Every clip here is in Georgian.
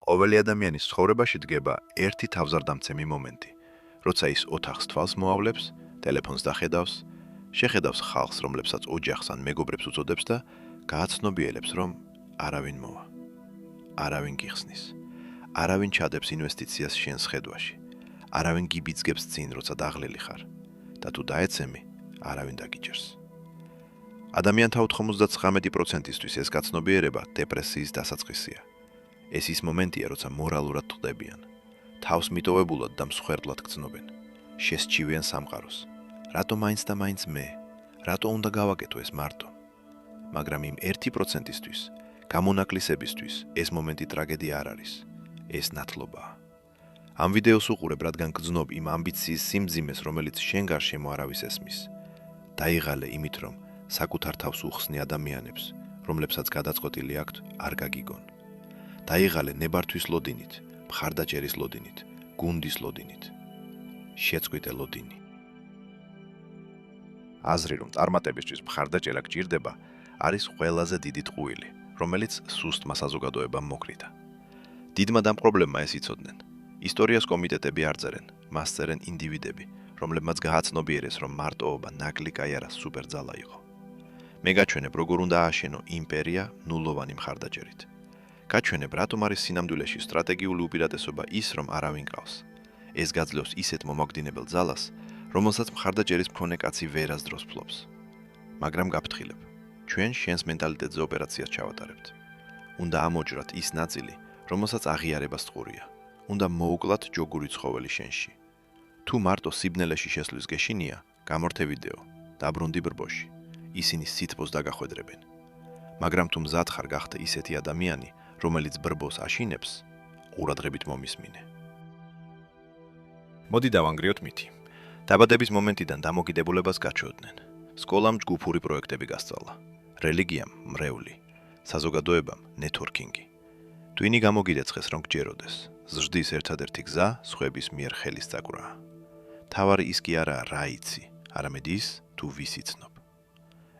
ყოველი ადამიანის ცხოვრებაში დგება ერთი თავზარდამცემი მომენტი, როცა ის ოთახს თვალს მოავლებს, ტელეფონს დახედავს, შეხედავს ხალხს, რომლებსაც ოჯახს ან მეგობრებს უწოდებს და გააცნობიერებს, რომ არავინ მოვა, არავინ გიხსნის, არავინ ჩადებს ინვესტიციას შენს ხედვაში, არავინ გიბიძგებს წინ, როცა დაღლილი ხარ და თუ დაეცემი, არავინ დაგიჯერს. ადამიანთა 99%-ისთვის ეს გაცნობიერება დეპრესიის დასაწყისია. ეს ის მომენტია, როცა მორალურად ტყდებიან, თავს მიტოვებულად და მსხვერპლად გრძნობენ, შესჩივიან სამყაროს. რატო მაინც და მაინც მე? რატო უნდა გავაკეთო ეს მარტო? მაგრამ იმ 1%-ისთვის, გამონაკლისებისთვის ეს მომენტი ტრაგედია არ არის, ეს ნათლობაა. ამ ვიდეოს უყურებ, რადგან გრძნობ იმ ამბიციის სიმძიმეს, რომელიც შენ გარშემო არავის ესმის. დაიღალე იმით, რომ საკუთარ თავს უხსნი ადამიანებს, რომლებსაც გადაწყვეტილი აქვთ, არ გაგიგონ. დაიღალე ნებართვის ლოდინით, მხარდაჭერის ლოდინით, გუნდის ლოდინით. შეწყვიტე ლოდინი. აზრი, რომ წარმატებისთვის მხარდაჭერა გჭირდება, არის ყველაზე დიდი ტყუილი, რომელიც სუსტმა საზოგადოებამ მოკრიდა. დიდმა და პრობლემმა ეს იცოდნენ. ისტორიას კომიტეტები არ წერენ, მას წერენ ინდივიდები, რომლებმაც გააცნობიერეს, რომ მარტოობა ნაკლი კაი არა სუპერძალა იყო. მე გაჩვენებ, როგორ უნდა ააშენო იმპერია ნულოვანი მხარდაჭერით. გაჩვენებ, რატომ არის სინამდვილეში სტრატეგიული უპირატესობა ის, რომ არავინ ყავს. ეს გაძლევს ისეთ მომაგდინებელ ძალას, რომელსაც მხარდაჭერის მქონე კაცი ვერასდროს ფლობს. მაგრამ გაფრთხილებ, ჩვენ შენს მენტალიტეტზე ოპერაციას ჩავატარებთ. უნდა ამოჯრათ ის ნაწილი, რომელსაც აღიარებას ტყურია. უნდა მოუკლათ ჯოგური ცხოველი შენში. თუ მარტო სიბნელეში შესვლის გეშინია, გამორთე ვიდეო, დაბრუნდი ბრბოში. ისინი სითბოს დაგახვედრებენ. მაგრამ თუ მზად ხარ გახდე ისეთი ადამიანი, რომელიც ბრბოს აშინებს, ყურადღებით მომისმინე. მოდი დავანგრიოთ მითი. დაბადების მომენტიდან დამოკიდებულებას გაჩვევდნენ. სკოლამ ჯგუფური პროექტები გასწავლა. რელიგიამ მრევლი, საზოგადოებამ ნეტვორკინგი. ტვინი გამოგიდეცხეს, რომ გჯეროდეს. ზრდის ერთადერთი გზა სხვების მიერ ხელის წაკვრაა. თავარი ის კი არაა რა იცი, არამედ ის, თუ ვის იცნობ.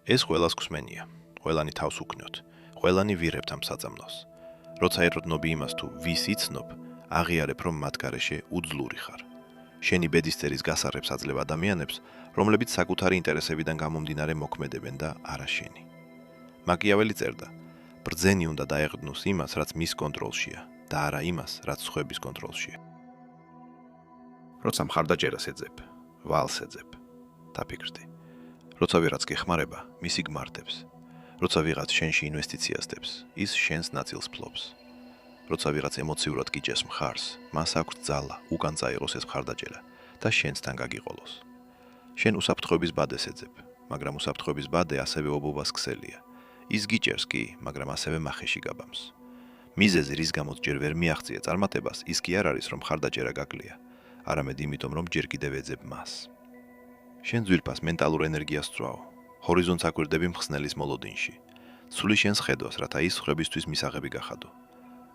ეს ყველას გვსმენია, ყველანი თავს უქნიოთ, ყველანი ვირებთ ამ საწამლავს. როცა ეროდნობი იმას, თუ ვის იცნობ, აღიარებ, რომ მათ გარეშე უძლური ხარ. შენი ბედისწერის გასაღებს აძლევ ადამიანებს, რომლებიც საკუთარი ინტერესებიდან გამომდინარე მოქმედებენ და არა შენი. მაკიაველი წერდა, ბრძენი უნდა დაეყრდნოს იმას, რაც მის კონტროლშია და არა იმას, რაც სხვების კონტროლშია. როცა მხარდაჭერას ეძებ, ვალს ეძებ, დაფიქრდი. როცა ვიღაც გეხმარება, მისი გმართებს. როცა ვიღაც შენში ინვესტიციას დებს, ის შენს ნაწილს ფლობს. როცა ვიღაც ემოციურად გიჭეს მხარს, მას აქვს ძალა, უკან წაიღოს ეს მხარდაჭერა და შენსთან გაგიყოლოს. შენ უსაფრთხოების ბადეს ეძებ, მაგრამ უსაფრთხოების ბადე ასევე ობობას ქსელია. ის გიჭერს კი, მაგრამ ასევე მახეში გაბამს. მიზეზი, რის გამოც ჯერ ვერ მიაღწია წარმატებას, ის კი არ არის, რომ მხარდაჭერა გაკლია, არამედ იმიტომ, რომ ჯერ კიდევ ეძებ მას. შენ ძვირფას მენტალურ ენერგიას წვავ, ჰორიზონტს აკვირდები მხსნელის მოლოდინში. სული შენს ხედავს, რათა ის სხვებისთვის მისაღები გახადო.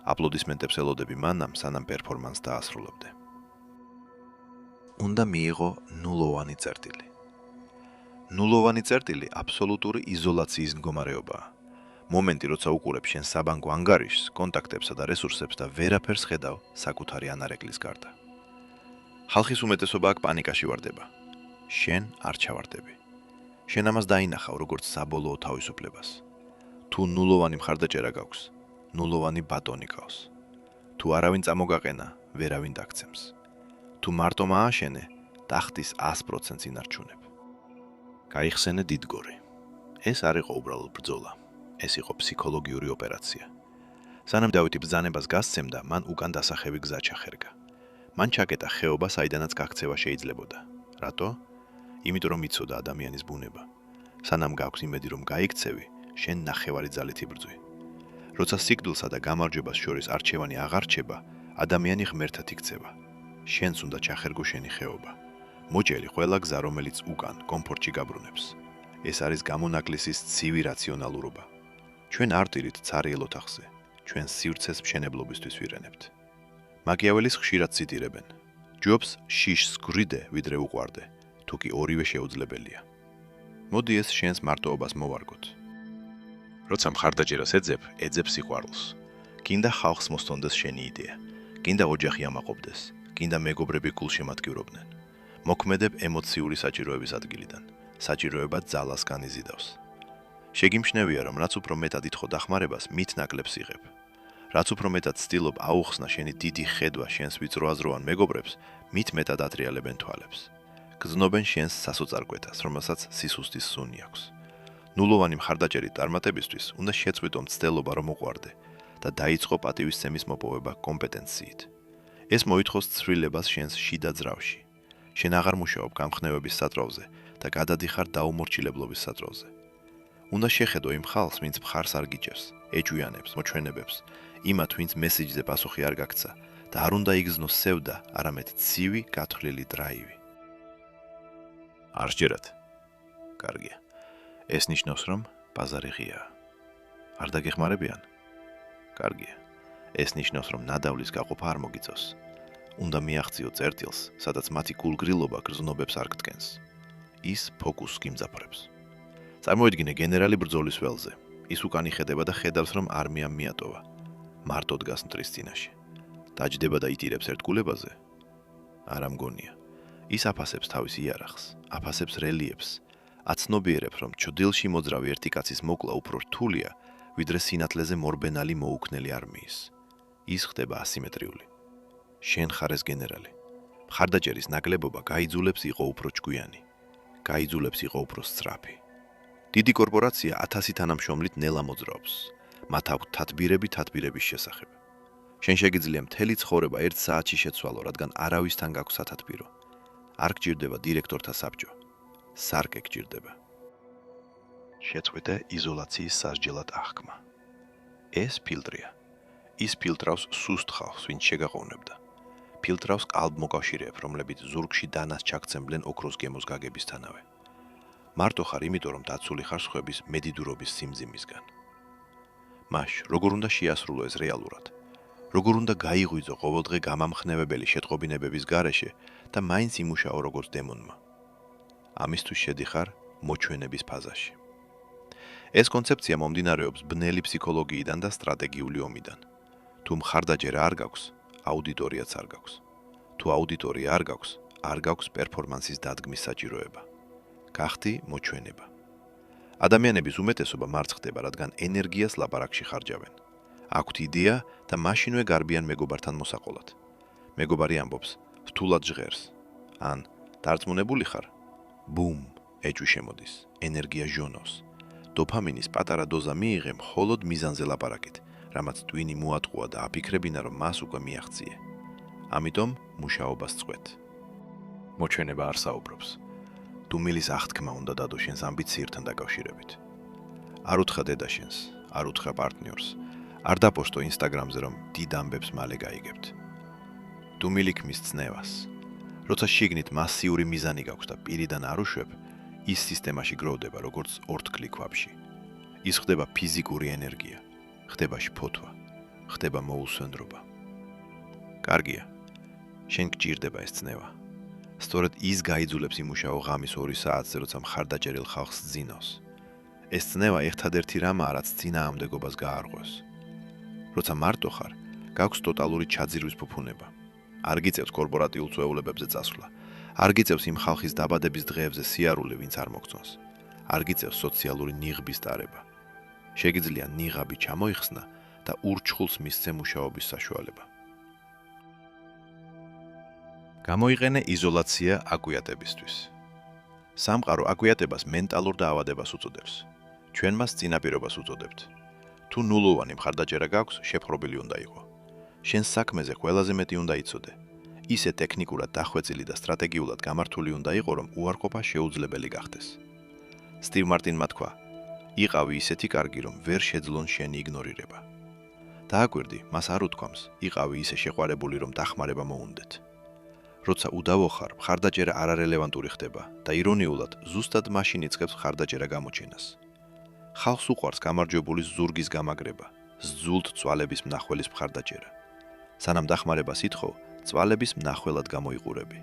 აპლოდისმენტებს ელოდები მანამ, სანამ პერფორმანსს დაასრულებდე. უნდა მიიღო ნულოვანი წერტილი. ნულოვანი წერტილი აბსოლუტური იზოლაციის მდგომარეობაა. მომენტი, როცა უყურებ შენ საბანკო ანგარიშს, კონტაქტებსა და რესურსებს და ვერაფერს ხედავ საკუთარი ანარეკლის გარდა. ხალხის უმეტესობა აქ პანიკაში ვარდება. შენ არ ჩავარდები. შენ ამას დაინახავ, როგორც საბოლოო თავისუფლებას. თუ ნულოვანი მხარდაჭერა გაქვს, ნულოვანი ბატონი გავს. თუ არავინ წამოგაყენა, ვერავინ დაგცემს. თუ მარტო მააშენე, ტახტის 100%-ს ინარჩუნებ. გაიხსენე დიდგორი. ეს არ იყო უბრალოდ ბრძოლა. ეს იყო ფსიქოლოგიური ოპერაცია. სანამ დავითი ბრძანებას გასცემდა, მან უკან დასახევი გზა ჩახერგა. მან ჩაკეტა ხეობა, საიდანაც გაქცევა შეიძლებოდა. რატო? იმიტომ რომ იცოდა ადამიანის ბუნება. სანამ გაქვს იმედი რომ გაიქცევი, შენ ნახევარი ძალით იბრძვი. როცა სიკვდილსა და გამარჯვებას შორის არჩევანი აღარ რჩება, ადამიანი ღმერთად იქცევა. შენც უნდა ჩახერგო შენი ხეობა. მოჭელი ყველა გზა, რომელიც უკან კომფორტში გაბრუნებს. ეს არის გამონაკლისის ცივი რაციონალურობა. ჩვენ არ ვტირით ცარიელ ოთახზე, ჩვენ სივრცეს მშენებლობისთვის ვირენებთ. მაკიაველის ხშირად ციტირებენ. ჯობს შიშს გვრიდე, ვიდრე უყვარდე, თუ კი ორივე შეუძლებელია. მოდი ეს შენს მარტოობას მოვარგოთ. როცა მხარდაჭერას ეძებ სიყვარულს. გინდა ხალხს მოსწონდეს შენი იდეა. გინდა ოჯახი ამაყობდეს. გინდა მეგობრები გულშემატკივრობდნენ. მოქმედებ ემოციური საჭიროების ადგილიდან. საჭიროება ძალას განიზიდავს. შეგიმჩნევია, რომ რაც უფრო მეტად ითხოვ დახმარებას, მით ნაკლებს იღებ. რაც უფრო მეტად ცდილობ აუხსნა შენი დიდი ხედვა შენს ვიწროაზროვან მეგობრებს, მით მეტად ატრიალებენ თვალებს. გრძნობენ შენს სასოწარკვეთას, რომელსაც სისუსტის სუნი აქვს. ნულოვანი მხარდაჭერით წარმატებისთვის უნდა შეწყვიტო მცდელობა რომ მოყვარდე და დაიწყო პატივისცემის მოპოვება კომპეტენციით. ეს მოითხოვს ცვლილებას შენს შიდა ძრავში. შენ აღარ მუშაობ გამხნევების სატროვზე და გადადიხარ დაუმორჩილებლობის სატროვზე. უნდა შეხედო იმ ხალხს, ვინც მხარს არ გიჭერს, ეჭვიანებს, მოჩვენებებს, იმათ, ვინც მესიჯზე პასუხი არ გაქცა და არ უნდა იგზნოს სევდა, არამედ ცივი, გათვლილი დრაივი. არ სჯერათ? კარგია. ეს ნიშნავს, რომ ბაზარი ღიაა. არ დაგეხმარებიან? კარგია. ეს ნიშნავს, რომ ნადავლის გაყოფა არ მოგიწევს. უნდა მიაღწიო წერტილს, სადაც მათი გულგრილობა გრძნობებს არ გდგენს. ის ფოკუსს გიმძაფრებს. წარმოიდგინე გენერალი ბრძოლის ველზე. ის უკან იხედება და ხედავს, რომ არმიამ მიატოვა. მარტო დგას მტრის წინაშე. დაჯდება და იტირებს ერთგულებაზე? არა მგონია. ის აფასებს თავის იარაღს, აფასებს რელიეფს, აცნობიერებს, რომ ჩრდილში მოძრავი ერთი კაცის მოკლა უფრო რთულია, ვიდრე სინათლეზე მორბენალი მოუქნელი არმიის. ის ხდება ასიმეტრიული. შენ ხარ ეს გენერალი. მხარდაჭერის ნაკლებობა გაიძულებს იყო უფრო ჭკვიანი. გაიძულებს იყო უფრო სწრაფი. დიდი კორპორაცია 1000 თანამშრომლით ნელა მოძრაობს. მათ აქვთ თათბირების შესახებ. შენ შეგიძლია მთელი ცხოვრება 1 საათში შეცვალო, რადგან არავისთან გაქვს სათათბირო. არ გჭირდება დირექტორთა საბჭო. სარკე გჭირდება. შეწყვეტე იზოლაციის სასჯელად აღქმა. ეს ფილტრია. ის ფილტრავს სუსტ ხალხს, ვინც შეგაყოვნებდა. ფილტრავს კალბმოკავშირეებს, რომლებიც ზურგში დანას ჩაგცემდნენ ოქროს გემოს გაგებისთანავე. მარტო ხარ იმიტომ, რომ დაცული ხარ სხვების მედიდურობის სიმძიმისგან. მაშ, როგორ უნდა შეასრულო ეს რეალურად? როგორ უნდა გაიღვიძო ყოველდღე გამამხნევებელი შეტყობინებების გარეშე და მაინც იმუშაო როგორც დემონმა? ამისთვის შედიხარ მოჩვენების ფაზაში. ეს კონცეფცია მომდინარეობს ბნელი ფსიქოლოგიიდან და სტრატეგიული ომიდან. თუ მხარდაჭერა არ გაქვს, აუდიტორიაც არ გაქვს. თუ აუდიტორია არ გაქვს პერფორმანსის დადგმის საჭიროება. გახდი მოჩვენება. ადამიანების უმეტესობა მარცხდება, რადგან ენერგიას ლაპარაკში ხარჯავენ. აქვთ იდეა და მაშინვე გარბიან მეგობართან მოსაყოლად. მეგობარი ამბობს, რთულად ჟღერს. ან დარწმუნებული ხარ? ბუმ, ეჭვი შემოდის, ენერგია ჟონავს. დოფამინის პატარა დოზა მიიღე მხოლოდ მიზანზე ლაპარაკით, რამაც ტვინი მოატყუა და აფიქრებინა, რომ მას უკვე მიაღწიე. ამიტომ მუშაობას წყვეთ. მოჩვენება არ საუბრობს. დუმილის აღთქმა უნდა დადო შენს ამბიციებთან დაკავშირებით. არ უთხრა დედაშენს, არ უთხრა პარტნიორს, არ დაპოსტო ინსტაგრამზე, რომ დიდ ამბებს მალე გაიგებთ. დუმილი ქმნის ცნევას. როცა შიგნით მასიური მიზანი გაქვს და პირიდან არ უშვებ, ის სისტემაში გროვდება როგორც ორთქლი ქვაბში. ის ხდება ფიზიკური ენერგია, ხდება შფოთვა, ხდება მოუსვენდრობა. კარგია, შენ გჭირდება ეს ცნევა. სწორედ ის გაიძულებს იმუშაო ღამის 2 საათზე, როცა მხარდაჭერილ ხალხს ძინავს. ეს ცნევა ერთადერთი რამაა, რაც წინააღმდეგობას გაარღვევს. როცა მარტო ხარ, გაქვს ტოტალური ჩაძირვის ფუფუნება. არ გიწევს კორპორატიულ წვეულებებზე წასვლა. არ გიწევს იმ ხალხის დაბადების დღეებზე სიარული, ვინც არ მოგწონს. არ გიწევს სოციალური ნიღბის ტარება. შეგიძლია ნიღაბი ჩამოიხსნა და ურჩხულს მისცე მუშაობის საშუალება. გამოიყენე იზოლაცია აკვიატებისთვის. სამყარო აკვიატებას მენტალურ დაავადებას უწოდებს. ჩვენ მას წინაპირობას უწოდებთ. თუ ნულოვანი მხარდაჭერა გაქვს, შეფრობილი უნდა იყო. შენ საქმეზე ყველაზე მეტი უნდა იცოდე. ისე ტექნიკურად დახვეწილი და სტრატეგიულად გამართული უნდა იყო, რომ უარყოფა შეუძლებელი გახდეს. სტივ მარტინმა თქვა: იყავი ისეთი კარგი, რომ ვერ შეძლონ შენი იგნორირება. დააკვირდი, მას არ უთქვამს, იყავი ისე შეყვარებული, რომ დახმარება მოუნდეთ. როცა უდავო ხარ, მხარდაჭერა არარელევანტური ხდება და ირონიულად, ზუსტად მაშინ იწყებს მხარდაჭერა გამოჩენას. ხალხს უყვარს გამარჯვებული ზურგის გამაგრება, ზძულთ წვალების მნახველის მხარდაჭერა. სანამ დახმარებას ითხოვ, წვალების მნახველად გამოიყურები.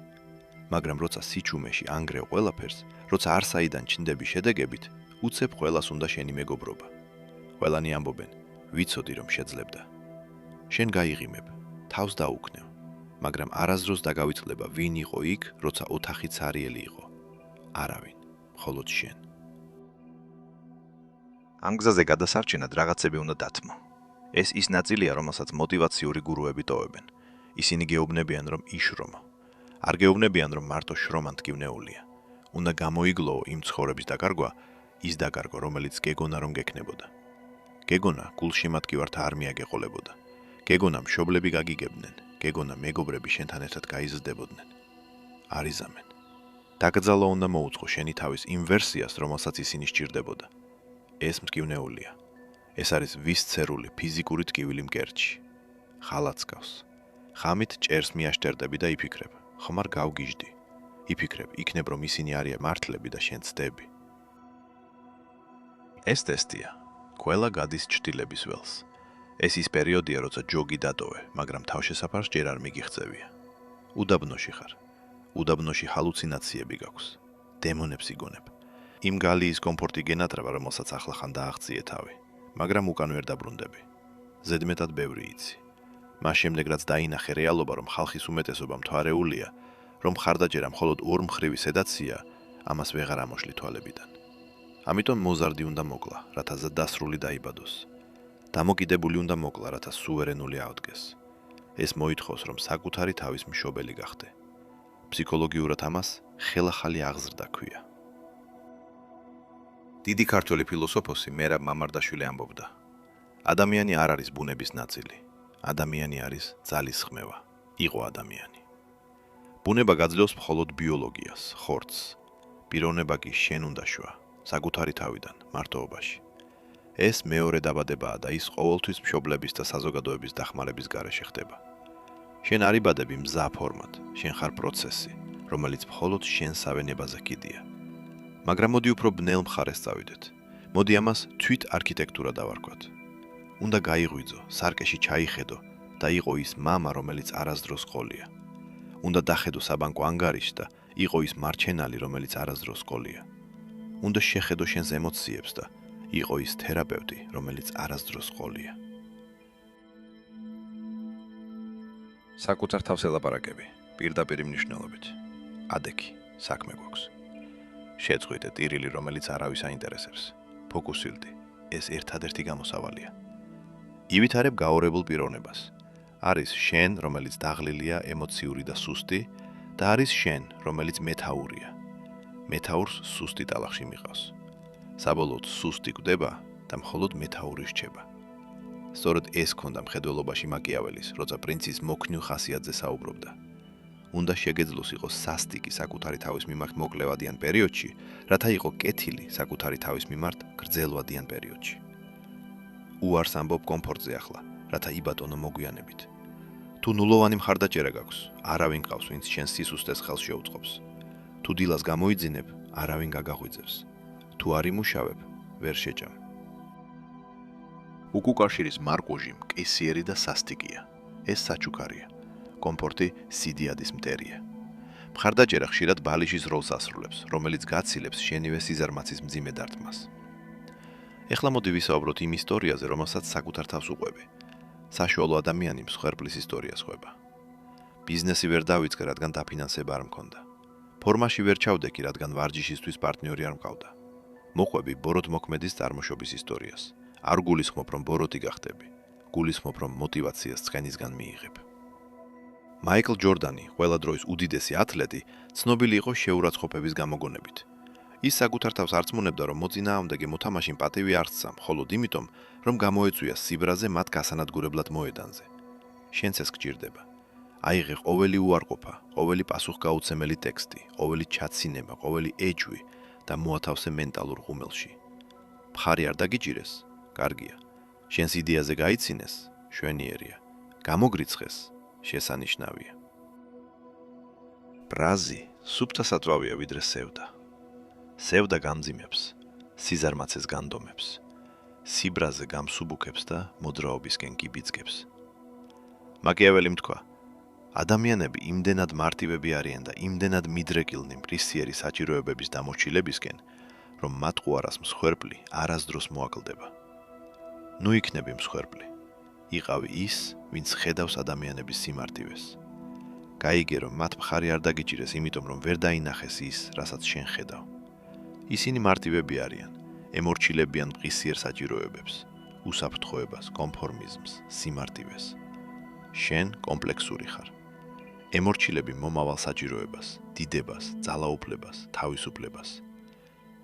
მაგრამ როცა სიჩუმეში ანგრევ ყველაფერს, როცა არსაიდან ჩნდები შედეგებით, უცებ ყველას უნდა შენი მეგობრობა. ყველანი ამბობენ, ვიცოდი რომ შეძლებდა. შენ გაიღიმებ, თავს დაუქნევ, მაგრამ არასდროს დაგავიწყდება, ვინ იყო იქ, როცა ოთახი ცარიელი იყო. არავინ, მხოლოდ შენ. ამ გზაზე გადასარჩენად რაღაცები უნდა დათმო. ეს ის ნაწილია, რომელსაც მოტივაციური გურუები ტოვებენ. ისინი გეუბნებიან, რომ იშრომო. არ გეუბნებიან, რომ მარტო შრომან თქივნეულია. უნდა გამოიგლოო იმ ცხოვრების დაკარგვა, ის დაკარგვა, რომელიც გეგონა რომ გექნებოდა. გეგონა გულშემატკივართ არმია გეყოლებოდა. გეგონა მშობლები გაგიგებდნენ, გეგონა მეგობრები შენთან ერთად გაიზრდებოდნენ. არ იზამენ. დაკრძალვა უნდა მოუწყო შენი თავის იმ ვერსიას, რომელსაც ისინი სჭირდებოდა. ეს მტკივნეულია. ეს არის ვისცერული ფიზიკური ტკივილი მკერდში. ხალაც გავს. ხამით ჭერს მიაშტერდები და იფიქრებ, ხომ არ გავგიჟდი. იფიქრებ, იქნებ რომ ისინი არიან მართლები და შენ ცდები. ეს ტესტია. ყველა გადის ჩtildeების ველს. ეს ის პერიოდია, როცა ჯოგი დატოვე, მაგრამ თავშესაფარს ჯერ არ მიგიღწევია. უდაბნოში ხარ. უდაბნოში ჰალუცინაციები გაქვს. დემონებს იგონებ. იმ გალიის კომფორტი გენატრება, რომელსაც ახლა ხან დააღწიე თავი, მაგრამ უკან ვერ დაბრუნდები. ზედმეტად ბევრი იცი. მას შემდეგ რაც დაინახე რეალობა, რომ ხალხის უმეტესობა მთვარეულია, რომ ხარდაჭერა მხოლოდ ორმხრივი სედაცია, ამას ვეღარ ამოშლი თვალებიდან. ამიტომ მოზარდი უნდა მოკლა, რათა დასრული დაიბადოს. დამოკიდებული უნდა მოკლა, რათა სუვერენული აღდგეს. ეს მოითხოვს, რომ საკუთარი თავის მშობელი გახდე. ფსიქოლოგიურად ამას ხელახალი აღზრდა ქვია. დიდი ქართველი ფილოსოფოსი მერაბ მამარდაშვილი ამბობდა: ადამიანი არ არის ბუნების ნაწილი. ადამიანი არის ძალისხმევა. იყო ადამიანი. ბუნება გაძლევს მხოლოდ ბიოლოგიას, ხორცს. პიროვნება კი შენ უნდა შვა, საკუთარი თავიდან, მარტოობაში. ეს მეორე დაბადებაა და ის ყოველთვის მშობლების და საზოგადოების დახმარების გარეშე ხდება. შენ არ იბადები მზა ფორმად, შენ ხარ პროცესი, რომელიც მხოლოდ შენსავე ნებაზე კიდია. მაგრამ მოდი უფრო ბნელ მხარეს წავიდეთ. მოდი ამას თვით არქიტექტურა დავარქვათ. უნდა გაიღვიძო, სარკეში ჩაიხედო და იყო ის მამა, რომელიც არასდროს ყოლია. უნდა დახედო საბანკო ანგარიშს და იყო ის მარჩენალი, რომელიც არასდროს ყოლია. უნდა შეხედო შენს ემოციებს და იყო ის თერაპევტი, რომელიც არასდროს ყოლია. საკუთარ თავს ელაპარაკები, პირდაპირ მნიშვნელობით. ადექი, საქმე გვაქვს. შეწყვიტე ტირილი, რომელიც არავის აინტერესებს. ფოკუსილდი, ეს ერთადერთი გამოსავალია. ივითარებ გაორებულ პიროვნებას. არის შენ, რომელიც დაღლილია, ემოციური და სუსტი, და არის შენ, რომელიც მეთაურია. მეთაურს სუსტი ტალახში მიყავს. საბოლოოდ სუსტი გვდება და მხოლოდ მეთაური რჩება. სწორედ ეს ქონდა მხედველობაში მაკიაველის, როცა პრინცის მოქნიუ ხასიათზე საუბრობდა. უნდა შეგეძლოს იყოს სასტიკი საკუთარი თავის მიმართ მოკლევადიან პერიოდში, რათა იყო კეთილი საკუთარი თავის მიმართ გრძელვადიან პერიოდში. უარს ამბობ კომფორტზე ახლა, რათა იბატონო მოგვიანებით. თუ ნულოვანი მხარდაჭერა გაქვს, არავინ გყავს, ვინც შენ სისუსტეს ხელს შეუწყობს. თუ დილას გამოიძინებ, არავინ გაგაღვიძებს. თუ არ იმუშავებ, ვერ შეჭამ. უკუკავშირის მარკუჟი მკისიერი და სასტიკია. ეს საჩუქარია. კომფორტი სიდიადის მტერია. მხარდაჭერა ხშირად ბალიშის როლს ასრულებს, რომელიც გაცილებს შენივე სიზარმაცის მძიმე დარტყმას. ეხლა მოდი ვისაუბროთ იმ ისტორიაზე, რომელსაც საკუთარ თავს უყვები. საშუალო ადამიანი მსხვერპლის ისტორიას ხვება. ბიზნესი ვერ დავიწყე, რადგან დაფინანსება არ მქონდა. ფორმაში ვერ ჩავდექი, რადგან ვარჯიშისთვის პარტნიორი არ მყავდა. მოყვები ბოროტმოქმედის წარმოშობის ისტორიას. არ გულისხმობ, რომ ბოროტი გახდები. გულისხმობ, რომ მოტივაციას ცხენისგან მიიღებ. მაიკლ ჯორდანი, ყველა დროის უდიდესი ათლეტი, ცნობილი იყო შეურაცხყოფების გამოგონებით. ის საკუთარ თავს არწმუნებდა, რომ მოწინააღმდეგე მოთამაშემ პატივი არ სცამ, მხოლოდ იმიტომ, რომ გამოეწვია სიბრაზე მათ გასანადგურებლად მოედანზე. შენც ეს გჭირდება. აიღე ყოველი უარყოფა, ყოველი პასუხგაუცემელი ტექსტი, ყოველი ჩაცინება, ყოველი ეჭვი და მოათავსე მენტალურ ღუმელში. მხარი არ დაგიჭირეს? კარგია. შენს იდეაზე გაიცინეს? შვენიერია. გამოგრიცხეს? შესანიშნავია. ბრაზი სუფთა საწვავია ვიდრე სევდა. სევდა გამძიმებს, სიზარმაცეს განდომებს, სიბრაზე გამსუბუქებს და მოძრაობისკენ გიბიძგებს. მაკიაველი თქვა, ადამიანები იმდენად მარტივები არიან და იმდენად მიდრეკილნი მყისიერი საჭიროებების დამორჩილებისკენ, რომ მათ ყუარას მსხვერპლი არასდროს მოაკლდება. ნუ იქნები მსხვერპლი. იყავი ის, ვინც ხედავს ადამიანების სიმარტივეს. გაიგე, რომ მათ მხარი არ დაგიჭირეს, იმიტომ რომ ვერ დაინახეს ის, რასაც შენ ხედავ. ისინი მარტივები არიან, ემორჩილებიან მყისიერ საჭიროებებს, უსაფრთხოებას, კონფორმიზმს, სიმარტივეს. შენ კომპლექსური ხარ. ემორჩილები მომავალ საჭიროებას, დიდებას, ძალაუფლებას, თავისუფლებას.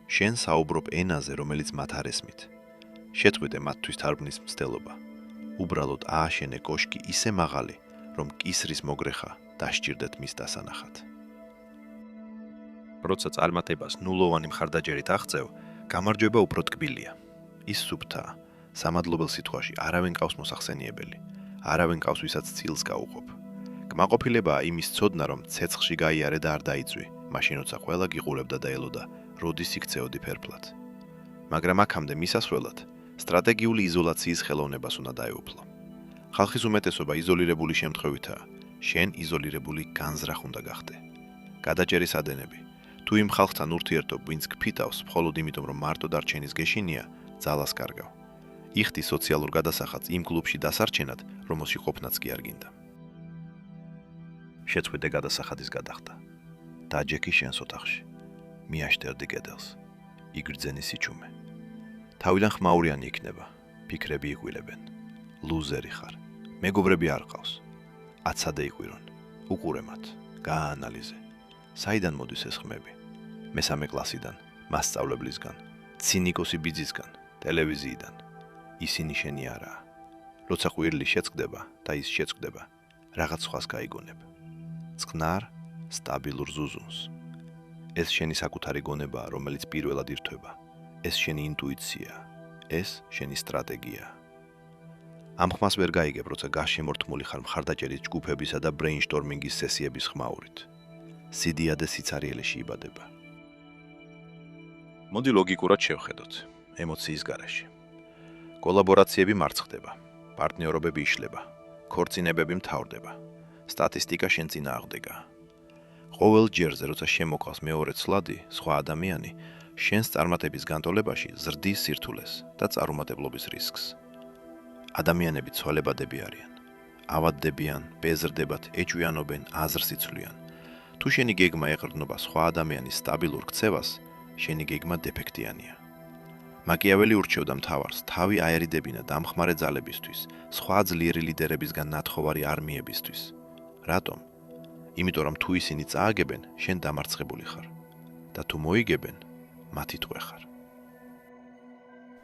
შენ საუბრობ ენაზე, რომელიც მათ არ ესმით. შეწყვეტე მათთვის თარგმნის მცდელობა. უბრალოდ ააშენე კოშკი ისე მაღალი, რომ კისრის მოგრეხა დასჭირდეთ მის დასანახად. როცა წარმატებას ნულოვანი მხარდაჭერით აღწევ, გამარჯვება უფრო ტკბილია. ის სუფთაა, სამადლობელ სიტყვაში არავენ ყავს მოსახსენიებელი, არავენ ყავს ვისაც წილს გაუყოფ. კმაყოფილებაა იმის ცოდნა, რომ ცეცხლში გაიარე და არ დაიწვი, მაშინ როცა ყველა გიყურებდა და ელოდა, როდის იქცეოდი ფერფლად. მაგრამ აქამდე მისასვლელად სტრატეგიული იზოლაციის ხელოვნებას უნდა დაეუფლო. ხალხის უმეტესობა იზოლირებული შემთხვევითაა, შენ იზოლირებული განზრახ უნდა გახდე. გადაჭერის ადენები. თუ იმ ხალხთან ურთიერთობ, ვინც გფიტავს, მხოლოდ იმიტომ, რომ მარტო დარჩენის გეშინია, ძალას კარგავ. იხდი სოციალურ გადასახადს იმ კლუბში დასარჩენად, რომელში ყოფნაც კი არ გინდა. შეწყვეტე გადასახადის გადახდა. დაჯექი შენს ოთახში. მიაშტერდი კედელს. იგრძენი სიჩუმე. თავიდან ხმაურიანი იქნება, ფიქრები იგვილებენ. ლუზერი ხარ. მეგობრები არ ყავს. აცადე იყვირონ. უყურე მათ. გააანალიზე. საიდან მოდის ეს ხმები? მესამე კლასიდან, მასწავლებლისგან, ცინიკოსი ბიძისგან, ტელევიზიიდან. ისინი შენი არაა. როცა ყვირილი შეწყდება და ის შეწყდება, რაღაც სხვას გაიგონებ. წყნარ, სტაბილურ ზუზუნს. ეს შენი საკუთარი გონებაა, რომელიც პირველად ირთვება. ეს შენი ინტუიცია, ეს შენი სტრატეგია. ამ ხმას ვერ გაიგებ, როცა გაშემორთმული ხარ მხარდაჭერის ჯგუფებისა და ბრეინშტორმინგის სესიების ხმაურით. სიდიადე სიცარიელეში იბადება. მოდი ლოგიკურად შევხედოთ, ემოციის გარეშე. კოლაბორაციები მარცხდება, პარტნიორობები იშლება, ქორწინებები მთავრდება, სტატისტიკა შენ წინააღმდეგა. ყოველ ჯერზე, როცა შემოყავს მეორე ცლადი, სხვა ადამიანი, შენს წარმატების განტოლებაში ზრდის სირთულეს და წარუმატებლობის რისკს. ადამიანები ცვალებადები არიან. ავადდებიან, ბეზრდებათ, ეჭვიანობენ, აზრს იცვლიან. თუ შენი გეგმა ეყრდნობა სხვა ადამიანის სტაბილურ ქცევას, შენი გეგმა დეფექტიანია. მაკიაველი ურჩევდა მთავარს თავი აერიდებინა დამხმარე ძალებისთვის, სხვა ძლიერი ლიდერებისგან ნათხოვარი არმიებისთვის. რატომ? იმიტომ რომ თუ ისინი წააგებენ, შენ დამარცხებული ხარ და თუ მოიგებენ, მათი ტყვე ხარ.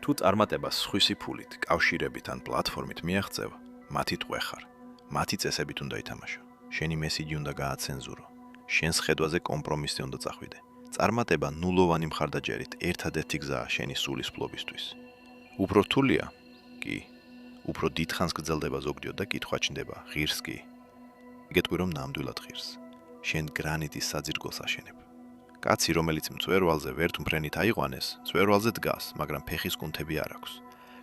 თუ წარმატებას სხვისი ფულით, კავშირებით ან პლატფორმით მიაღწევ, მათი ტყვე ხარ. მათი წესებით უნდა ითამაშო. შენი მესიჯი უნდა გააცენზურო. შენს ხედვაზე კომპრომისი უნდა წახვიდე. წარმატება ნულოვანი მხარდაჭერით ერთადერთი გზაა შენი სულის ფლობისთვის. უფრო რთულია? კი. უფრო დიდხანს გრძელდება ზოგჯერ და კითხვა ჩნდება, ღირს კი. გეტყვი რომ ნამდვილად ღირს. შენ გრანიტის საძირკველს აშენებ. კაცი, რომელიც მწვერვალზე ვერთ მფრენით აიყვანეს, მწვერვალზე დგას, მაგრამ ფეხის კუნთები არ აქვს.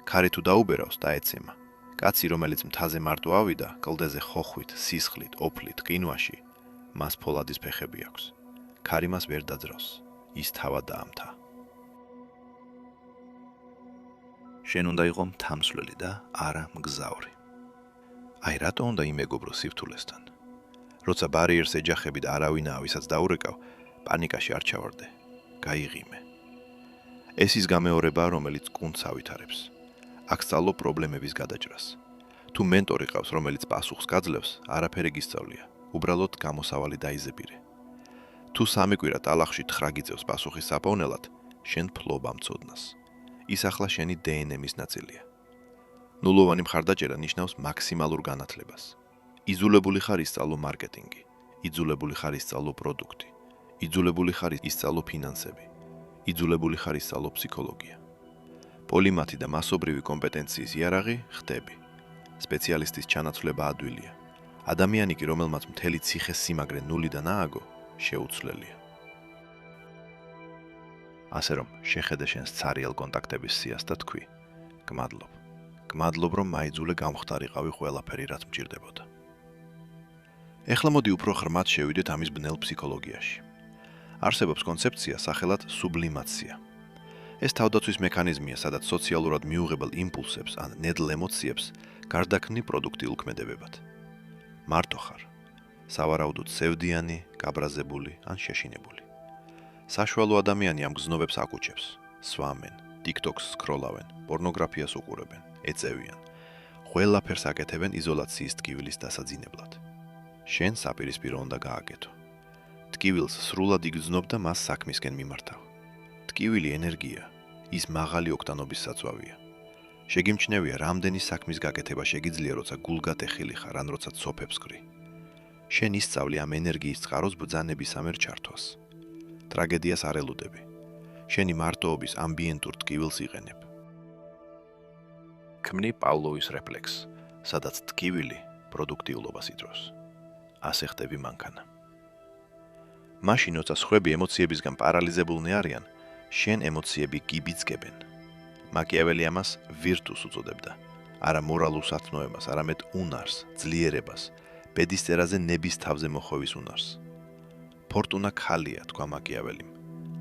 ქარი თუ დაუბერავს, დაეცემა. კაცი, რომელიც მთაზე მარტო ავიდა, კლდეზე ხოხვით, სისხლით, ოფლით, ყინვაში, მას ფოლადის ფეხები აქვს. ქარი მას ვერ დაძრავს. ის თავად დაამთა. შენ უნდა იყო მთამსვლელი და არა მგზავრი. აი რატო უნდა იმეგობრო სიფთულესთან? როცა ბარიერს ეჯახები და არავინაა ვისაც დაურეკავ, პანიკაში არ ჩავარდე. გაიღიმე. ეს ის გამეორებაა, რომელიც კუნთს ავითარებს. აქ სწავლო პრობლემების გადაჭრას. თუ მენტორი ყავს, რომელიც პასუხს გაძლევს, არაფერი გისწავლია. უბრალოდ გამოსავალი დაიზებირე. თუ სამი კვირა ტალახში თხრა გიწევს პასუხის საპოვნელად, შენ ფლობ ამ ცოდნას. ის ახლა შენი დნმ-ის ნაწილია. ნულოვანი მხარდაჭერა ნიშნავს მაქსიმალურ განათლებას. იძულებული ხარ ისწავლო მარკეტინგი, იძულებული ხარ ისწავლო პროდუქტი, იძულებული ხარ ისწავლო ფინანსები, იძულებული ხარ ისწავლო ფსიქოლოგია. პოლიმათი და მასობრივი კომპეტენციის იარაღი ხდები. სპეციალისტის ჩანაცვლება ადვილია. ადამიანი კი, რომელმაც მთელი ციხეს სიმაგრე ნულიდან ააგო, შეუცვლელია. ასე რომ, შეხედე შენს ცარიელ კონტაქტების სიას და თქვი, გმადლობ. გმადლობ, რომ მაიძულე გამხდარიყავი ყველაფერი, რაც მჭირდებოდა. ეხლა მოდი უფრო ღრმად შევიდეთ ამის ბნელ ფსიქოლოგიაში. არსებობს კონცეფცია სახელად სუბლიმაცია. ეს თავდაცვის მექანიზმია, სადაც სოციალურად მიუღებელ იმპულსებს ან ნედლ ემოციებს გარდაქმნი პროდუქტიულ ქმედებებად. მარტო ხარ, სავარაუდოდ სევდიანი, გაბრაზებული ან შეშინებული. საშუალო ადამიანი ამ გზნობებს აკუჩებს, სვამენ, TikTok-ს სკროლავენ, პორნოგრაფიას უყურებენ, ეწევიან. ყველაფერს აკეთებენ იზოლაციის ტკივილის დასაძინებლად. შენ საპირისპირო უნდა გააკეთო. ტკივილს სრულად იგრძნობ და მას საქმისკენ მიმართავ. ტკივილი ენერგია, ის მაღალი ოქტანობის საწვავია. შეგიმჩნევია, რამდენი საქმის გაკეთება შეგიძლია, როცა გულგატეხილი ხარ, ან როცა ცოფებს გრი. შენ ისწავლი ამ ენერგიის წყაროს ბრძანებისამეერ ჩართვას. ტრაგედიას არ ელოდები. შენი მარტოობის ამბიენტურ ტკივილს იყენებ. ქმნი პავლოვის რეფლექსს, სადაც ტკივილი პროდუქტიულობას იწვევს. ასე ხდები მანქანა. მაშინ, როცა სხვები ემოციებისგან პარალიზებულნი არიან, შენ ემოციები გიბიძგებენ. მაკიაველი ამას ვირტუს უწოდებდა, არა მორალურ სათნოებას, არამედ უნარს, ძლიერებას, ბედისწერაზე ნების თავზე მოხვევის უნარს. ფორტუნა ქალია, თქვა მაკიაველიმ,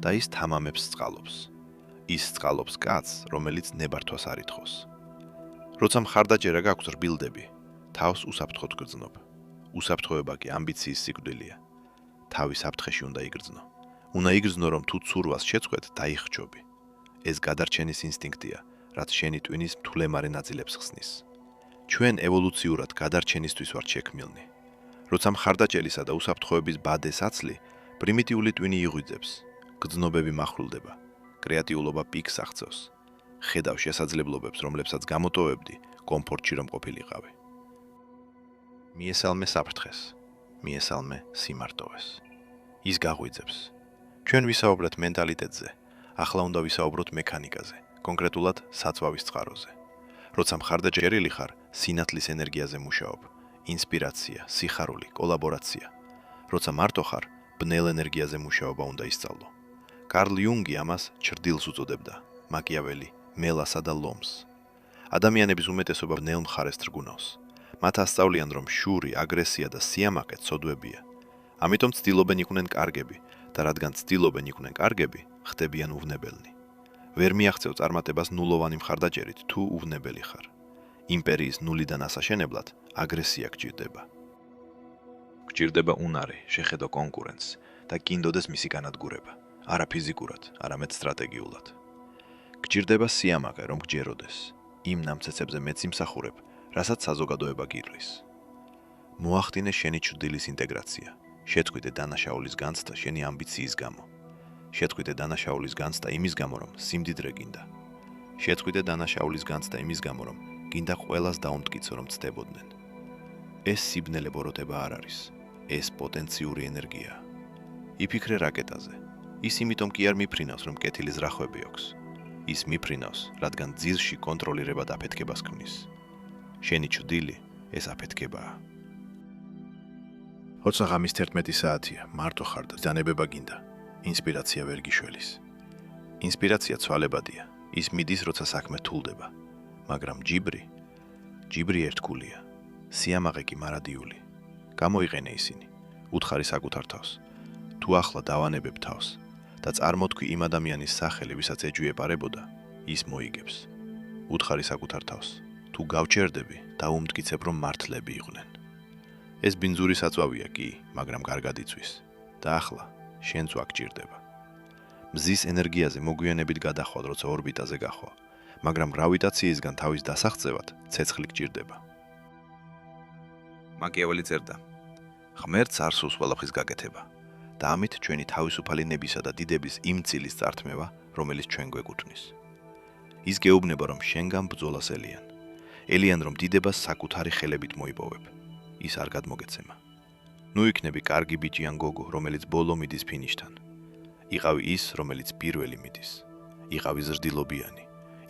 და ის თამამებს წყალობს. ის წყალობს კაცს, რომელიც ნებართვას არ ითხოვს. როცა მხარდაჭერა გაქვს რბილდები, თავს უსაფრთხოდ გრძნობ. უსაფრთხოება კი ამბიციის სიკვდილია. თავის საფრთხეში უნდა იგრძნო. უნდა იგრძნო, რომ თუ ცურვას შეწყვეტ, დაიხჩობი. ეს გადარჩენის ინსტინქტია, რაც შენი ტვინის მთლემარე ნაწილებს ხსნის. ჩვენ ევოლუციურად გადარჩენისთვის ვართ შექმნილნი. როცა მხარდაჭერისა და უსაფრთხოების ბადეს აცლი, პრიმიტიული ტვინი იღვიძებს, გრძნობები მახვილდება, კრეატიულობა პიკს აღწევს. ხედავ შესაძლებლობებს, რომლებსაც გამოტოვებდი, კომფორტში რომ ყოფილიყავი. მიესალმე საფრთხეს, მიესალმე სიმარტოვეს. ის გაღვიძებს. ჩვენ ვისაუბრეთ მენტალიტეტზე, ახლა უნდა ვისაუბროთ მექანიკაზე, კონკრეტულად საწვავის წყაროზე. როცა მხარდაჭერილი ხარ, სინათლის ენერგიაზე მუშაობ, ინსპირაცია, სიხარული, კოლაბორაცია. როცა მარტო ხარ, ბნელ ენერგიაზე მუშაობა უნდა ისწავლო. კარლ იუნგი ამას ჩრდილს უწოდებდა, მაკიაველი მელასა და ლომს. ადამიანების უმეტესობა ბნელ მხარეს თრგუნავს. მათ ასწავლიან, რომ შური, აგრესია და სიამაყე ცოდვებია. ამიტომ ცდილობენ იყვნენ კარგები და რადგან ცდილობენ იყვნენ კარგები, ხდებიან უვნებელნი. ვერ მიაღწევ წარმატებას ნულოვანი მხარდაჭერით, თუ უვნებელი ხარ. იმპერიის ნულიდან ასაშენებლად აგრესია გჭირდება. გჭირდება უნარი, შეხედო კონკურენტს და გინდოდეს მისი განადგურება, არა ფიზიკურად, არამედ სტრატეგიულად. გჭირდება სიამაყე, რომ გჯეროდეს. იმ ნამცეცებზე მეც იმსახურებ, რასაც საზოგადოება გირლის. მოახდინე შენი ჩრდილის ინტეგრაცია. შეწყვიტე დანაშაულის განცდა შენი ამბიციის გამო. შეწყვიტე დანაშაულის განცდა იმის გამო, რომ სიმდიდრე გინდა. შეწყვიტე დანაშაულის განცდა იმის გამო, რომ გინდა ყველას დაუმტკიცო, რომ ცდებოდნენ. ეს სიბნელე ბოროტება არ არის. ეს პოტენციური ენერგია. იფიქრე რაკეტაზე. ის იმიტომ კი არ მიფრინავს, რომ კეთილი ზრახვები აქვს. ის მიფრინავს, რადგან ძილში კონტროლირება დაფეთქებას ქმნის. შენი ჩრდილი ეს აფეთქებაა. როცა ღამის 11 საათია, მარტო ხარ და ძანებება გინდა. ინსპირაცია ვერ გიშველის. ინსპირაცია ცვალებადია. ის მიდის, როცა საქმე თულდება. მაგრამ ჯიბრი ერთგულია. სიამაყე კი მარადიული. გამოიყენე ისინი. უთხარი საკუთარ თავს. თუ ახლა დავანებებ თავს და წარმოთქვი იმ ადამიანის სახელი, ვისაც ეჯვი ეპარებოდა, ის მოიგებს. უთხარი საკუთარ თავს. თუ გავჩერდები, დაუმტკიცებ, რომ მართლები იყვნენ. ეს ბინძური საწვავია კი, მაგრამ კარგად იცვის. და ახლა შენც ვაგჭირდება. მზის ენერგიაზე მოგვიანებით გადახვად, როცა ორბიტაზე გახვა, მაგრამ გრავიტაციისგან თავის დასაღწევად ცეცხლი გჭირდება. მაკიაველი წერდა: ღმერთს არ სურს ყველაფრის გაკეთება და ამით ჩვენი თავისუფალი ნებისა და დიდების იმ წილის წართმევა, რომელიც ჩვენ გვეკუთვნის. ის გეუბნება, რომ შენგან ბრძოლას ელიან. ელიან, რომ დიდებას საკუთარი ხელებით მოიპოვებ. ის არ გადმოგეცემა. ნუ იქნები კარგი ბიჭი ან გოგო, რომელიც ბოლო მიდის ფინიშთან. იყავი ის, რომელიც პირველი მიდის. იყავი ზრდილობიანი.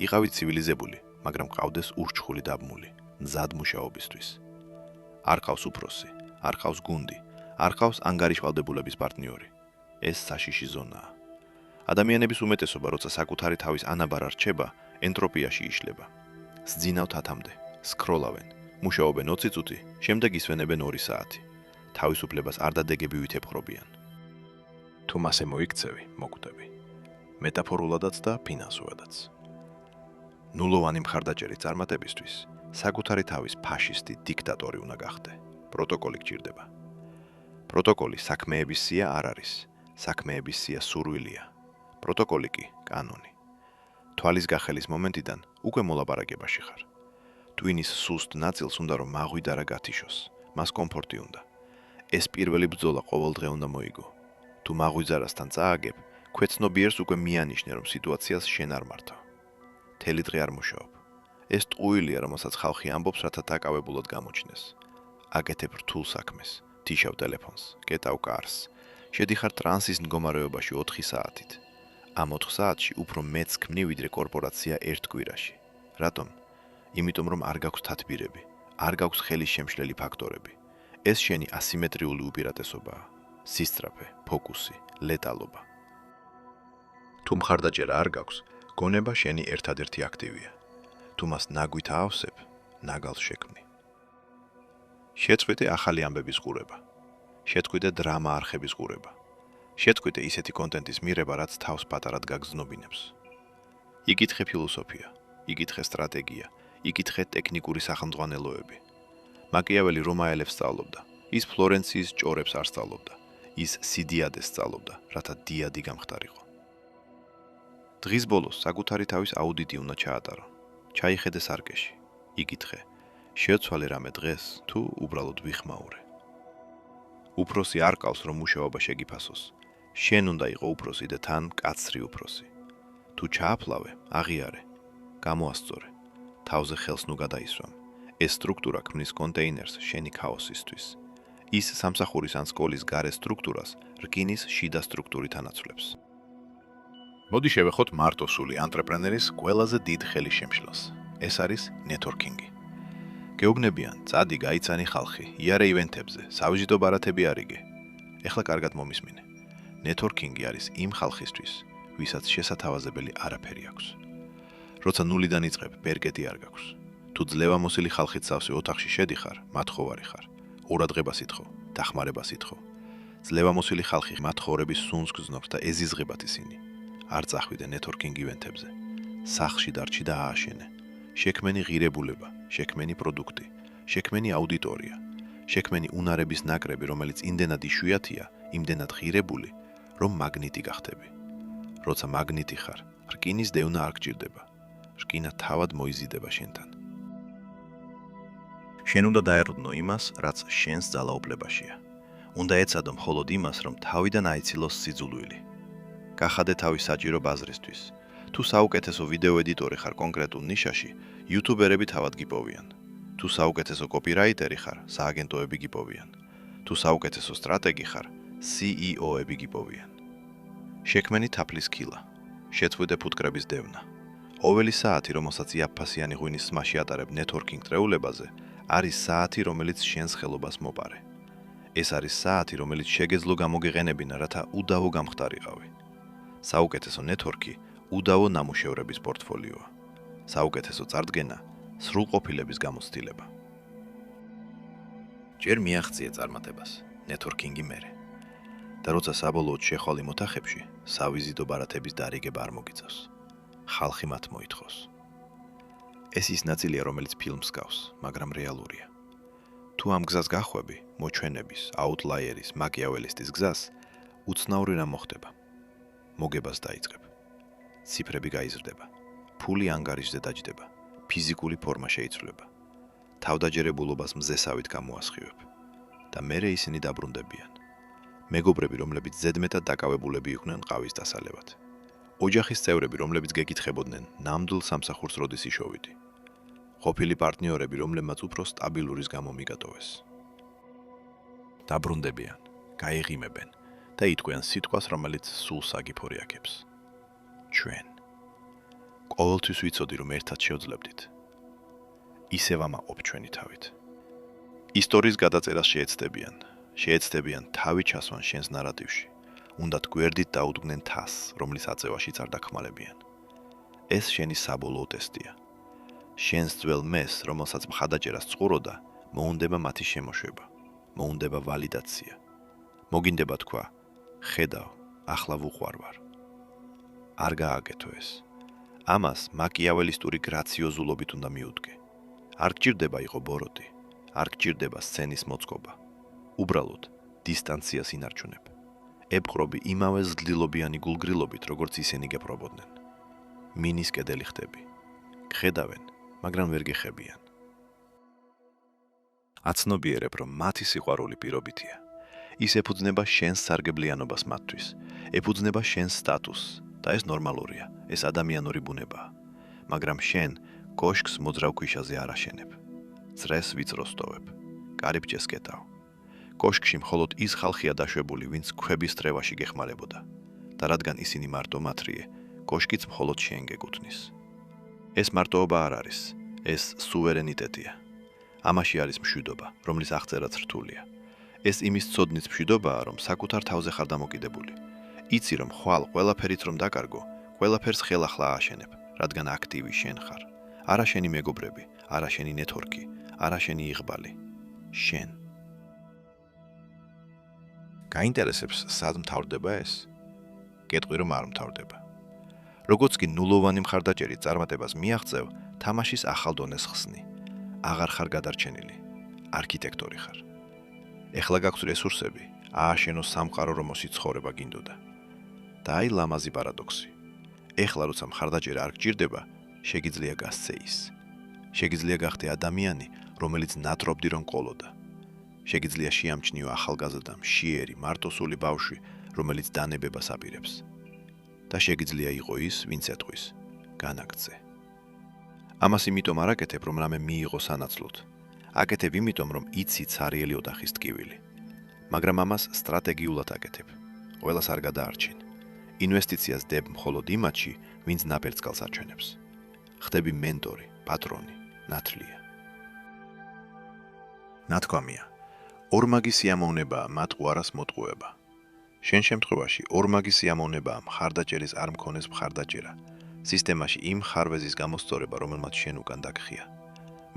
იყავი ცივილიზებული, მაგრამ ყავდეს ურჩხული დაბმული, მზად მუშაობისთვის. არ ყავს უფროსი, არ ყავს გუნდი, არ ყავს ანგარიშვალდებულების პარტნიორი. ეს საშიში ზონაა. ადამიანების უმეტესობა, როცა საკუთარი თავის ანაბარ არ რჩება, ენტროპიაში იშლება. სძინავთ ათამდე, სკროლავენ, მუშაობენ 20 წუთი, შემდეგ ისვენებენ 2 საათი. თავისუფლებას არ დადეგებივით ეპყრობიან. თუ მასე მოიქცევი, მოკვდები. მეტაფორულადაც და ფინანსურადაც. ნულოვანი მხარდაჭერის წარმატებისთვის საკუთარი თავის ფაშისტი დიქტატორი უნდა გახდე. პროტოკოლი გჭირდება. პროტოკოლი საქმეების სია არ არის. საქმეების სია სურვილია. პროტოკოლი კი კანონი. თვალის გახელის მომენტიდან უკვე მოლაპარაკებაში ხარ. ტვინის სუსტ ნაწილს უნდა რომ მაღვიდარა გათიშოს. მას კომფორტი უნდა. ეს პირველი ბრძოლა ყოველდღე უნდა მოიგო. თუ მაღვიძარასთან წააგებ, ქვეცნობიერს უკვე მიანიშნე რომ სიტუაციას შენ არ მართავ. მთელი დღე არ მუშაობ. ეს ტყუილია, რომელსაც ხალხი ამბობს, რათა დაკავებულად გამოჩნდეს. აკეთებ რთულ საქმეს, თიშავ ტელეფონს, კეტავ კარს. შედიხარ ტრანსის მდგომარეობაში 4 საათით. ამ 4 საათში უფრო მეც ქმნი ვიდრე კორპორაცია ერთ კვირაში. რატომ? იმიტომ რომ არ გაქვს თათბირები, არ გაქვს ხელის შემშლელი ფაქტორები. ეს შენი ასიმეტრიული უპირატესობაა. სისწრაფე, ფოკუსი, ლეტალობა. თუ მხარდაჭერა არ გაქვს, გონება შენი ერთადერთი აქტივია. თუ მას ნაგვით აავსებ, ნაგალს შექმნი. შეწყვიტე ახალი ამბების ყურება. შეწყვიტე დრამა არხების ყურება. შეწყვიტე ისეთი კონტენტის მიღება, რაც თავს პატარად გაგზნობინებს. იკითხე ფილოსოფია, იკითხე სტრატეგია, იკითხე ტექნიკური სახელმძღვანელოები. მაკიაველი რომაელებს სწავლობდა, ის ფლორენციის ჭორებს არ სწავლობდა, ის სიდიადეს სწავლობდა, რათა დიადი გამხდარიყო. დღის ბოლოს საკუთარი თავის აუდიტი უნდა ჩაატარო. ჩაიხედე სარკეში, იკითხე, შეცვალე რამე დღეს თუ უბრალოდ ვიხმაურე. უფროსი არ ყავს რომ მუშაობა შეგიფასოს. შენ უნდა იყო უფროსი და თან კაცრი უფროსი. თუ ჩააფლავე, აღიარე, გამოასწორე, თავზე ხელს ნუ გადაისვამ. ეს სტრუქტურა ქმნის კონტეინერს შენი ქაოსისთვის. ის სამსახურის ან სკოლის გარე სტრუქტურას რკინის შიდა სტრუქტურით ანაცვლებს. მოდი შევეხოთ მარტოსული ანტრეპრენერის ყველაზე დიდ ხელისშემშლელს. ეს არის ნეტვორკინგი. გეუბნებიან, წადი გაიცანი ხალხი, იარე ივენთებზე, სავიზიტო ბარათები არიგე. ეხლა კარგად მომისმინე. ნეტვორკინგი არის იმ ხალხისთვის, ვისაც შესათავაზებელი არაფერი აქვს. როცა ნულიდან იწყებ, ბერკეტი არ გაქვს. თუ ძლევამოსილი ხალხით სავსე ოთახში შედიხარ, მათხოვარი ხარ. ყურადღებას ითხოვ, დახმარებას ითხოვ. ძლევამოსილი ხალხი მათხოვრების სუნს გრძნობს და ეზიზღებათ ისინი. არ წახვიდე ნეტვორკინგ ივენთებზე. სახლში დარჩი და ააშენე. შექმენი ღირებულება, შექმენი პროდუქტი, შექმენი აუდიტორია, შექმენი უნარების ნაკრები, რომელიც იმდენად იშვიათია, იმდენად ღირებული, რომ მაგნიტი გახდები. როცა მაგნიტი ხარ, რკინის დევნა არ გჭირდება. რკინა თავად მოიზიდება შენთან. შენ უნდა დაერდნო იმას, რაც შენს ძალაუფლებაშია. უნდა ეცადო მხოლოდ იმას, რომ თავიდან აიცილოს სიძულვილი. გახადე თავის საჭირო ბაზრისთვის. თუ საუკეთესო ვიდეო ედიტორი ხარ კონკრეტულ ნიშაში, იუთუბერები თავად გიპოვიან. თუ საუკეთესო კოპირაიტერი ხარ, სააგენტოები გიპოვიან. თუ საუკეთესო სტრატეგი ხარ, CEO-ები გიპოვიან. შექმენი თაფლის კილა, შეწყვიტე ფუტკრების დევნა. ყოველი საათი, რომელსაც იაფფასიანი ღვინის სმაში ატარებ ნეტვორკინგ ტრეულებაზე, არის საათი, რომელიც შენს ხელობას მოპარე. ეს არის საათი, რომელიც შეგეძლო გამოგეყენებინა, რათა უდავო გამხდარიყავი. საუკეთესო ნეტვორკი უდავო ნამუშევრების პორტფოლიოა. საუკეთესო წარდგენა სრულყოფილების გამოცდილება. ჯერ მიაღწიე წარმატებას, ნეტვორკინგი მერე. და როცა საბოლოოდ შეხვალ იმ ოთახებში, სავიზიტო ბარათების დარიგება არ მოგიწევს. ხალხი მათ მოითხოვს. ეს ის ნაწილია, რომელიც ფილმს გავს, მაგრამ რეალურია. თუ ამ გზას გახვები, მოჩვენების, აუტლაიერის, მაკიაველისტის გზას, უცნაური რამ მოხდება. მოგებას დაიწყებ. ციფრები გაიზრდება. ფული ანგარიშზე დაჯდება. ფიზიკური ფორმა შეიცვლება. თავდაჯერებულობას მზესავით გამოასხივებ. და მერე ისინი დაბრუნდებიან. მეგობრები, რომლებიც ზედმეტად დაკავებულები იყვნენ ყავის დასალევად. ოჯახის წევრები, რომლებიც გეკითხებოდნენ, ნამდვილ სამსახურს როდის იშოვიდი. ყოფილი პარტნიორები, რომლებმაც უფრო სტაბილურის გამო მიგატოვეს. დაბრუნდებიან, გაიღიმებენ და იტყვიან სიტყვას, რომელიც სულ საგიფორი აქებს. ჩვენ. ყოველთვის ვიცოდი, რომ ერთად შევძლებდით. ისევ ამაყობ ჩვენი თავით. ისტორიის გადაწერას შეეცდებიან თავი ჩასვან შენს ნარატივში. უნდათ გვერდით დაუდგნენ თასს, რომლის აწევაშიც არ დახმარებიან. ეს შენი საბოლოო ტესტია. შენს ძველ მეს, რომელსაც მხადაჭერას წყუროდა, მოუნდება მათი შემოშვება, მოუნდება ვალიდაცია. მოგინდება თქვა, ხედავ, ახლა ვუყვარ ვარ. არ გააკეთო ეს. ამას მაკიაველისტური გრაციოზულობით უნდა მიუდგე. არ გჭირდება იყო ბოროტი, არ გჭირდება სცენის მოწყობა. უბრალოდ დისტანციას ინარჩუნებ. ებყრობი იმავე ზრდილობიანი გულგრილობით, როგორც ისინი გეპრობოდნენ. მინის კედელი ხდები. გხედავენ, მაგრამ ვერ გეხებიან. აცნობიერებ, რომ მათი სიყვარული პირობითია. ის ეფუძნება შენს სარგებლიანობას მათთვის, ეფუძნება შენს სტატუსს და ეს ნორმალურია, ეს ადამიანური ბუნებაა. მაგრამ შენ კოშკს მოძრავ ქვიშაზე არ აშენებ. წრეს ვიწროს ტოვებ. კარიბჭეს კეტავ. კოშკში მხოლოდ ის ხალხია დაშვებული, ვინც ქვების წრევაში გეხმარებოდა და რადგან ისინი მარტო მათრიე, კოშკიც მხოლოდ შენ გეკუთვნის. ეს მარტოობა არ არის, ეს სუვერენიტეტია. ამაში არის მშვიდობა, რომლის აღწერაც რთულია. ეს იმის ცოდნის მშვიდობაა, რომ საკუთარ თავზე ხარ დამოკიდებული. იცი, რომ ხვალ ყველაფერით რომ დაკარგო, ყველაფერს ხელახლა ააშენებ, რადგან აქტივი შენ ხარ. არა შენი მეგობრები, არა შენი ნეთორკი, არა შენი იღბალი. შენ. გაინტერესებს, სად მთავრდება ეს? გეტყვი, რომ არ მთავრდება. როგორც კი ნულოვანი მხარდაჭერით წარმატებას მიაღწევ, თამაშის ახალ დონეს ხსნი. აღარ ხარ გადარჩენილი. არქიტექტორი ხარ. ეხლა გაქვს რესურსები, ააშენო სამყარო, რომელშიც ცხოვრება გინდოდა. და აი ლამაზი პარადოქსი. ეხლა როცა მხარდაჭერა არ გჭირდება, შეგიძლია გასცე ის. შეგიძლია გახდე ადამიანი, რომელიც ნატრობდი რომ ყოლოდა. შეგიძლია შეამჩნიო ახალგაზრდა, მშიერი, მარტოსული ბავშვი, რომელიც დანებებას აპირებს. და შეგიძლია იყო ის, ვინც ეტყვის, განაგრძე. ამას იმიტომ არ აკეთებ, რომ რამე მიიღო სანაცვლოდ. აკეთებ იმიტომ, რომ იცი ცარიელი ოთახის ტკივილი. მაგრამ ამას სტრატეგიულად აკეთებ. ყველას არ გადაარჩენ. ინვესტიციას დებ მხოლოდ იმათში, ვინც ნაპერწკალს აჩვენებს. ხდები მენტორი, პატრონი, ნათლია. ნათქვამია. ორმაგი სიამოვნებაა მათ უარას მოტყუება. შენ შემთხვევაში ორმაგი სიამოვნებაა მხარდაჭერის არ მქონეს მხარდაჭერა. სისტემაში იმ ხარვეზის გამოსწორება, რომელმაც შენ უკან დაგხია.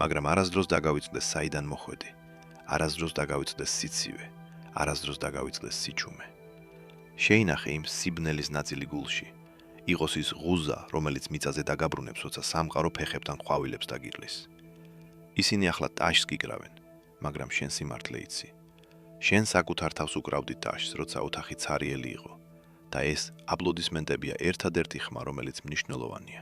მაგრამ არასდროს დაგავიწყდეს საიდან მოხვედი. არასდროს დაგავიწყდეს სიცივე, არასდროს დაგავიწყდეს სიჩუმე. შეინახე იმ სიბნელის ნაწილი გულში. იყოს ის ღუზა, რომელიც მიწაზე დაგაბრუნებს, როცა სამყარო ფეხებთან ყვავილებს დაგირლის. ისინი ახლა ტაშს გიკრავენ, მაგრამ შენ სიმართლე იცი. შენ საკუთარ თავს უკრავდი ტაშს, როცა ოთახი ცარიელი იყო და ეს აპლოდისმენტებია ერთადერთი ხმა, რომელიც მნიშვნელოვანია.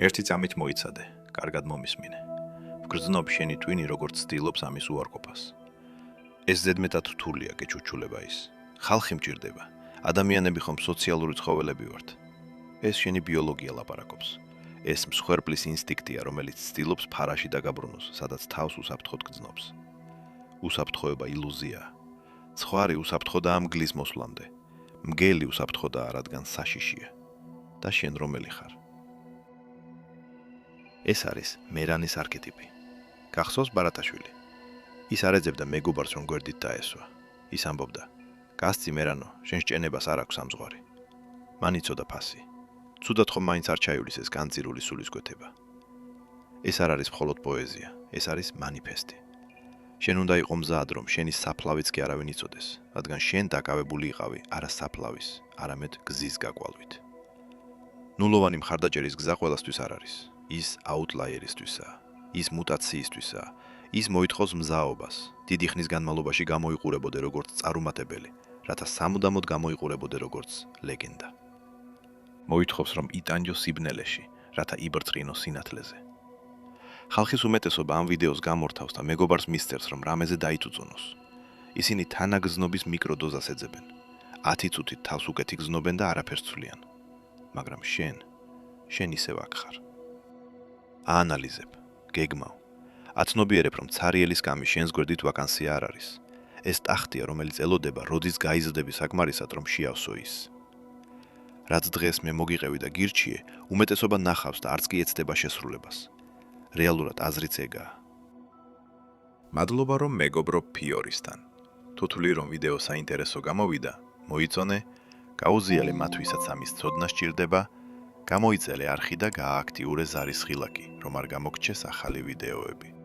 ერთი წამით მოიცადე, კარგად მომისმინე. ვგრძნობ შენი ტვინი, როგორც ცდილობს ამის უარყოფას. ეს ზედმეტად რთულია, გეჩუჩულება ის. ხალხი მჭირდება. ადამიანები ხომ სოციალური ცხოველები ვართ. ეს შენი ბიოლოგია ლაპარაკობს. ეს მსხვერპლის ინსტინქტია, რომელიც ცდილობს ფარაში დაგაბრუნოს, სადაც თავს უსაფრთხოდ გრძნობს. უსაფრთხოება ილუზიაა. ცხვარი უსაფრთხოდაა მგლის მოსვლამდე. მგელი უსაფრთხოდაა, რადგან საშიშია. და შენ რომელი ხარ? ეს არის მერანის არქეტიპი. გახსოვს ბარათაშვილი? ის არ ეძებდა მეგობარს, რომ გვერდით დაესვა. ის ამბობდა: გასცი მერანო, შენ სჭენებას არ აქვს ამ ზღვარი. მან იცოდა ფასი. ცუდად ხომ მაინც არ ჩაივლის ეს განწირული სულისკვეთება. ეს არ არის მხოლოდ პოეზია, ეს არის მანიფესტი. შენ უნდა იყო მზად, რომ შენი საფლავიც კი არავინ იცოდეს, რადგან შენ დაკავებული იყავი არა საფლავის, არამედ გზის გაკვალვით. ნულოვანი მხარდაჭერის გზა ყველასთვის არ არის. ის აუტლაიერისთვისაა, ის მუტაციისთვისაა, ის მოითხოვს მზაობას, დიდი ხნის განმავლობაში გამოიყურებოდე როგორც წარუმატებელი, რათა სამუდამოდ გამოიყურებოდე როგორც ლეგენდა. მოითხოვს, რომ იტანჯო სიბნელეში, რათა იბრძყინო სინათლეზე. ხალხის უმეტესობა ამ ვიდეოს გამორთავს და მეგობარს მისწერს, რომ რამეზე დაიწუწუნოს. ისინი თანაგზნობის მიკროდოზას ეძებენ. 10 წუთით თავს უკეთი გზნობენ და არაფერს ცვლიან. მაგრამ შენ ისევ აქ ხარ. აანალიზებ, გეგმავ. აცნობიერებ, რომ ცარიელი სკამი შენს გვერდით ვაკანსია არ არის. ეს ტახტია, რომელიც ელოდება, როდის გაიზრდები საკმარისად, რომ შეავსო ის. რაც დღეს მე მოგიყევი და გირჩიე, უმეტესობა ნახავს და არც კი ეცდება შესრულებას. რეალურად აზრიც ეგაა. მადლობა, რომ მეგობრობ ფიორისთან. თუ თვლი, რომ ვიდეო საინტერესო გამოვიდა, მოიწონე, გაუზიალე მათ, ვისაც ამის ცოდნა სჭირდება, გამოიწელე არხი და გაააქტიურე ზარის ხილაკი, რომ არ გამოგჩეს ახალი ვიდეოები.